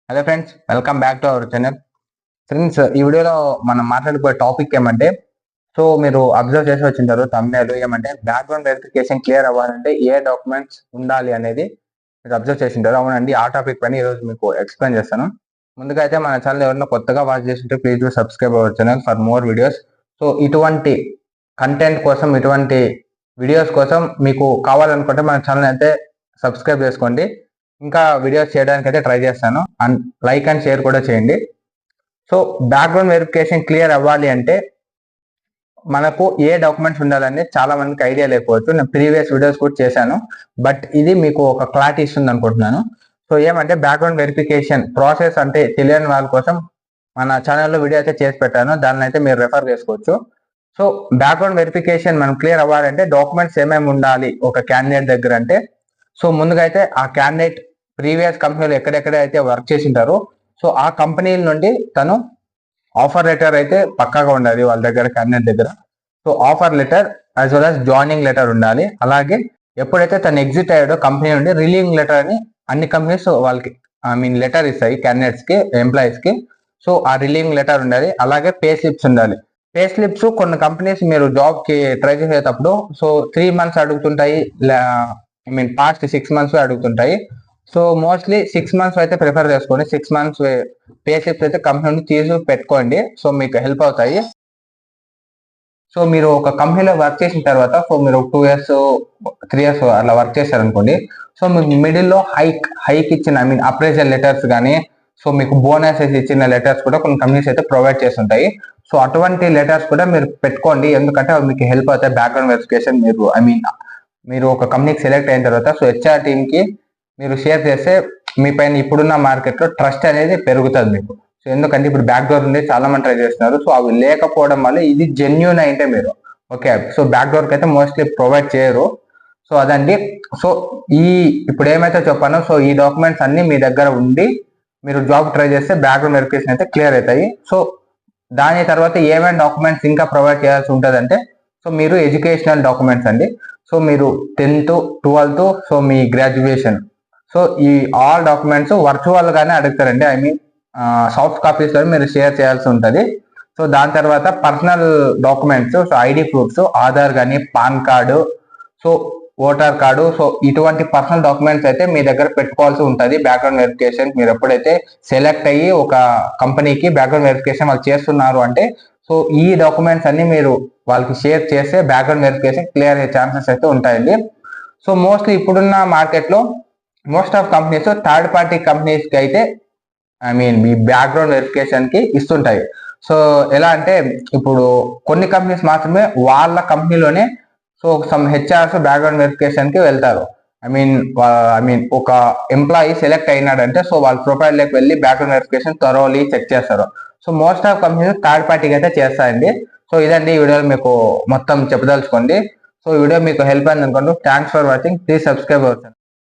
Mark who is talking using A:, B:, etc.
A: Hello friends, welcome back to our channel. Friends, ఈ వీడియోలో మనం మాట్లాడుకునే టాపిక్ ఏమంటే, సో మీరు అబ్జర్వ్ చేసి వచ్చింటారు తమిళనాడు ఏమంటే బ్యాక్గ్రౌండ్ వెరిఫికేషన్ క్లియర్ అవ్వాలంటే ఏ డాక్యుమెంట్స్ ఉండాలి అనేది మీరు అబ్జర్వ్ చేసింటారు. అవునండి, ఆ టాపిక్ పైన ఈరోజు మీకు ఎక్స్ప్లెయిన్ చేస్తాను. ముందుగా అయితే మన ఛానల్ ఎవరైనా కొత్తగా వాచ్ చేస్తుంటే please do subscribe our channel for more videos. So ఇటువంటి కంటెంట్ కోసం, ఇటువంటి వీడియోస్ కోసం మీకు కావాలనుకుంటే మన ఛానల్ అయితే సబ్స్క్రైబ్ చేసుకోండి. ఇంకా వీడియోస్ చేయడానికి అయితే ట్రై చేస్తాను. అండ్ లైక్ అండ్ షేర్ కూడా చేయండి. సో బ్యాక్గ్రౌండ్ వెరిఫికేషన్ క్లియర్ అవ్వాలి అంటే మనకు ఏ డాక్యుమెంట్స్ ఉండాలని చాలా మందికి ఐడియా లేకపోవచ్చు. నేను ప్రీవియస్ వీడియోస్ కూడా చేశాను, బట్ ఇది మీకు ఒక క్లారిటీ ఇస్తుంది అనుకుంటున్నాను. సో ఏమంటే బ్యాక్గ్రౌండ్ వెరిఫికేషన్ ప్రాసెస్ అంటే తెలియని వాళ్ళ కోసం మన ఛానల్లో వీడియో అయితే చేసి పెట్టాను, దాన్ని అయితే మీరు రెఫర్ చేసుకోవచ్చు. సో బ్యాక్గ్రౌండ్ వెరిఫికేషన్ మనం క్లియర్ అవ్వాలంటే డాక్యుమెంట్స్ ఏమేమి ఉండాలి ఒక క్యాండిడేట్ దగ్గర అంటే, సో ముందుగా అయితే ఆ క్యాండిడేట్ ప్రీవియస్ కంపెనీలో ఎక్కడెక్కడ అయితే వర్క్ చేసింటారో సో ఆ కంపెనీల నుండి తను ఆఫర్ లెటర్ అయితే పక్కాగా ఉండాలి వాళ్ళ దగ్గర, క్యాండిడేట్ దగ్గర. So offer letter as well as joining letter ఉండాలి. అలాగే ఎప్పుడైతే తను ఎగ్జిట్ అయ్యాడో కంపెనీ నుండి రిలీవింగ్ లెటర్ అని అన్ని కంపెనీస్ వాళ్ళకి లెటర్ ఇస్తాయి క్యాండిడేట్స్ కి, ఎంప్లాయీస్ కి. సో ఆ రిలీవింగ్ లెటర్ ఉండాలి. అలాగే పే స్లిప్స్ ఉండాలి. పే స్లిప్స్ కొన్ని కంపెనీస్ మీరు జాబ్ కి ట్రై చేసేటప్పుడు సో 3 months అడుగుతుంటాయి, పాస్ట్ 6 months అడుగుతుంటాయి. సో మోస్ట్లీ 6 months అయితే ప్రిఫర్ చేసుకోండి. 6 months పే స్లిప్స్ అయితే కంపెనీ నుండి తీసి పెట్టుకోండి, సో మీకు హెల్ప్ అవుతాయి. సో మీరు ఒక కంపెనీలో వర్క్ చేసిన తర్వాత సో మీరు 2 years 3 years అలా వర్క్ చేశారనుకోండి, సో మీకు మిడిల్లో హైక్ ఇచ్చిన అప్రైజల్ లెటర్స్ కానీ, సో మీకు బోనసెస్ ఇచ్చిన లెటర్స్ కూడా కొన్ని కంపెనీస్ అయితే ప్రొవైడ్ చేస్తుంటాయి. సో అటువంటి లెటర్స్ కూడా మీరు పెట్టుకోండి, ఎందుకంటే అవి మీకు హెల్ప్ అవుతాయి. బ్యాక్గ్రౌండ్ వెరిఫికేషన్ మీరు ఒక కంపెనీకి సెలెక్ట్ అయిన తర్వాత సో హెచ్ఆర్ టీమ్కి మీరు షేర్ చేస్తే మీ పైన ఇప్పుడున్న మార్కెట్లో ట్రస్ట్ అనేది పెరుగుతుంది మీకు. సో ఎందుకంటే ఇప్పుడు బ్యాక్ డోర్ ఉంది చాలా మంది ట్రై చేస్తున్నారు. సో అవి లేకపోవడం వల్ల ఇది జెన్యూన్ అయితే మీరు ఓకే. సో బ్యాక్ డోర్కి అయితే మోస్ట్లీ ప్రొవైడ్ చేయరు. సో అదండి. సో ఇప్పుడు ఏమైతే చెప్పానో సో ఈ డాక్యుమెంట్స్ అన్ని మీ దగ్గర ఉండి మీరు జాబ్ ట్రై చేస్తే బ్యాక్గ్రౌండ్ వెరిఫికేషన్ అయితే క్లియర్ అవుతాయి. సో దాని తర్వాత ఏమేమి డాక్యుమెంట్స్ ఇంకా ప్రొవైడ్ చేయాల్సి ఉంటుందంటే, సో మీరు ఎడ్యుకేషనల్ డాక్యుమెంట్స్ అండి. సో మీరు 10th 12th సో మీ గ్రాడ్యుయేషన్, సో ఈ ఆల్ డాక్యుమెంట్స్ వర్చువల్ గానే అడుగుతారండి. సాఫ్ట్ కాపీస్ లో మీరు షేర్ చేయాల్సి ఉంటుంది. సో దాని తర్వాత personal documents, so ID proofs, Aadhaar కానీ, PAN card, so voter card, so ఇటువంటి పర్సనల్ డాక్యుమెంట్స్ అయితే మీ దగ్గర పెట్టుకోవాల్సి ఉంటుంది. బ్యాక్గ్రౌండ్ వెరిఫికేషన్ మీరు ఎప్పుడైతే సెలెక్ట్ అయ్యి ఒక కంపెనీకి బ్యాక్గ్రౌండ్ వెరిఫికేషన్ వాళ్ళు చేస్తున్నారు అంటే, సో ఈ డాక్యుమెంట్స్ అన్ని మీరు వాళ్ళకి షేర్ చేస్తే బ్యాక్గ్రౌండ్ వెరిఫికేషన్ క్లియర్ అయ్యే ఛాన్సెస్ అయితే ఉంటాయండి. సో మోస్ట్లీ ఇప్పుడున్న మార్కెట్లో most of companies third party companies కి అయితే ఈ బ్యాక్గ్రౌండ్ వెరిఫికేషన్ కి ఇస్తుంటాయి. సో ఎలా అంటే ఇప్పుడు కొన్ని కంపెనీస్ మాత్రమే వాళ్ళ కంపెనీలోనే so some HRs background verification కి వెళ్తారు. ఒక ఎంప్లాయీ సెలెక్ట్ అయినాడంటే సో వాళ్ళ ప్రొఫైల్ లోకి వెళ్ళి బ్యాక్గ్రౌండ్ వెరిఫికేషన్ థరోలీ చెక్ చేస్తారు. So most of companies third పార్టీకి అయితే చేస్తాయండి. సో ఇదండి ఈ వీడియోలో మీకు మొత్తం చెప్పదలుచుకోండి. సో ఈ వీడియో మీకు హెల్ప్ అయింది అనుకోండి. Thanks for watching. Please subscribe అవుతాను.